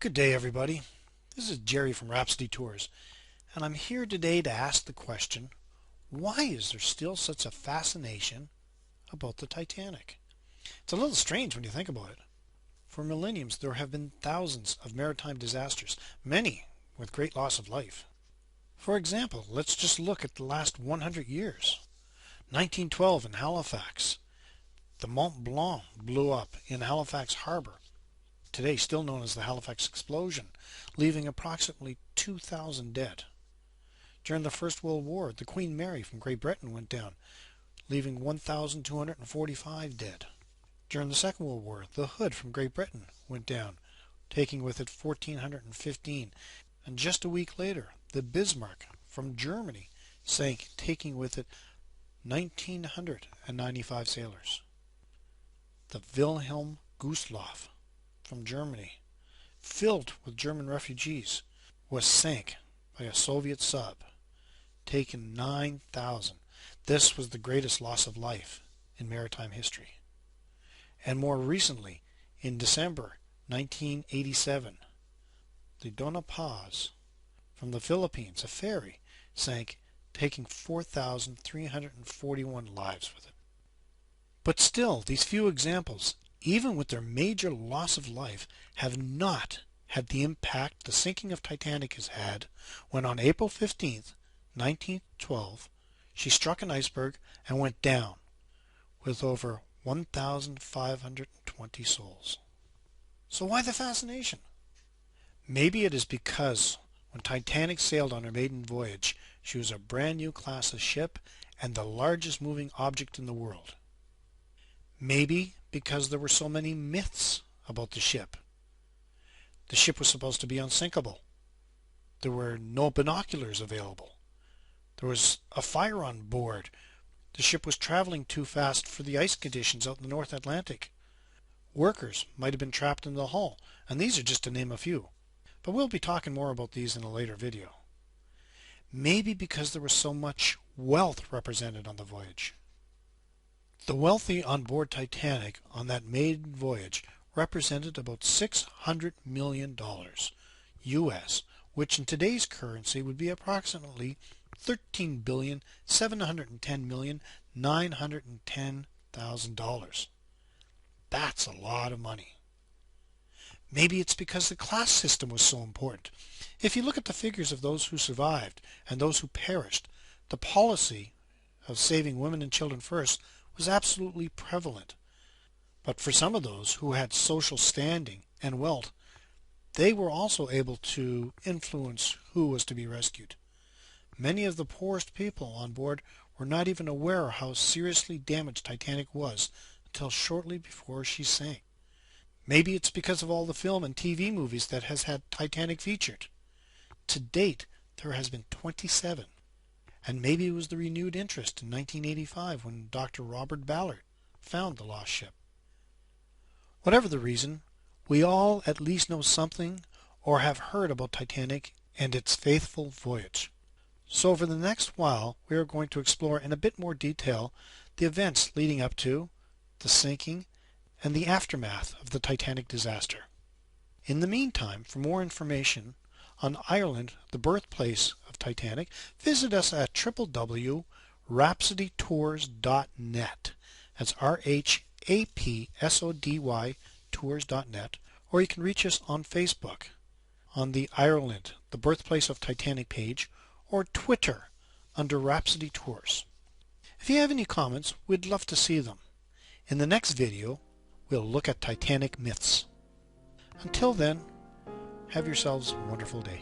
Good day, everybody. This is Jerry from Rhapsody Tours, and I'm here today to ask the question, why is there still such a fascination about the Titanic? It's a little strange when you think about it. For millenniums, there have been thousands of maritime disasters, many with great loss of life. For example, let's just look at the last 100 years. 1912 in Halifax. The Mont Blanc blew up in Halifax Harbor, today still known as the Halifax explosion, leaving approximately 2,000 dead. During the First World War, the Queen Mary from Great Britain went down, leaving 1,245 dead. During the Second World War, the Hood from Great Britain went down, taking with it 1,415, and just a week later, the Bismarck from Germany sank, taking with it 1,995 sailors. The Wilhelm Gustloff from Germany, filled with German refugees, was sank by a Soviet sub, taking 9,000. This was the greatest loss of life in maritime history. And more recently, in December 1987, the Dona Paz from the Philippines, a ferry, sank, taking 4,341 lives with it. But still, these few examples, even with their major loss of life, have not had the impact the sinking of Titanic has had when on April 15th, 1912, she struck an iceberg and went down with over 1,520 souls. So why the fascination? Maybe it is because when Titanic sailed on her maiden voyage, she was a brand new class of ship and the largest moving object in the world. Maybe because there were so many myths about the ship. The ship was supposed to be unsinkable. There were no binoculars available. There was a fire on board. The ship was traveling too fast for the ice conditions out in the North Atlantic. Workers might have been trapped in the hull, and these are just to name a few. But we'll be talking more about these in a later video. Maybe because there was so much wealth represented on the voyage. The wealthy on board Titanic on that maiden voyage represented about $600 million US, which in today's currency would be approximately $13,710,910,000. That's a lot of money. Maybe it's because the class system was so important. If you look at the figures of those who survived and those who perished, the policy of saving women and children first was absolutely prevalent. But for some of those who had social standing and wealth, they were also able to influence who was to be rescued. Many of the poorest people on board were not even aware how seriously damaged Titanic was until shortly before she sank. Maybe it's because of all the film and TV movies that has had Titanic featured. To date, there has been 27. And maybe it was the renewed interest in 1985 when Dr. Robert Ballard found the lost ship. Whatever the reason, we all at least know something or have heard about Titanic and its faithful voyage. So for the next while, we are going to explore in a bit more detail the events leading up to, the sinking, and the aftermath of the Titanic disaster. In the meantime, for more information on Ireland, the birthplace of Titanic, visit us at www.rhapsodytours.net. That's RHAPSODY tours.net, or you can reach us on Facebook on the Ireland, the birthplace of Titanic page, or Twitter under Rhapsody Tours. If you have any comments, we'd love to see them. In the next video, we'll look at Titanic myths. Until then, have yourselves a wonderful day.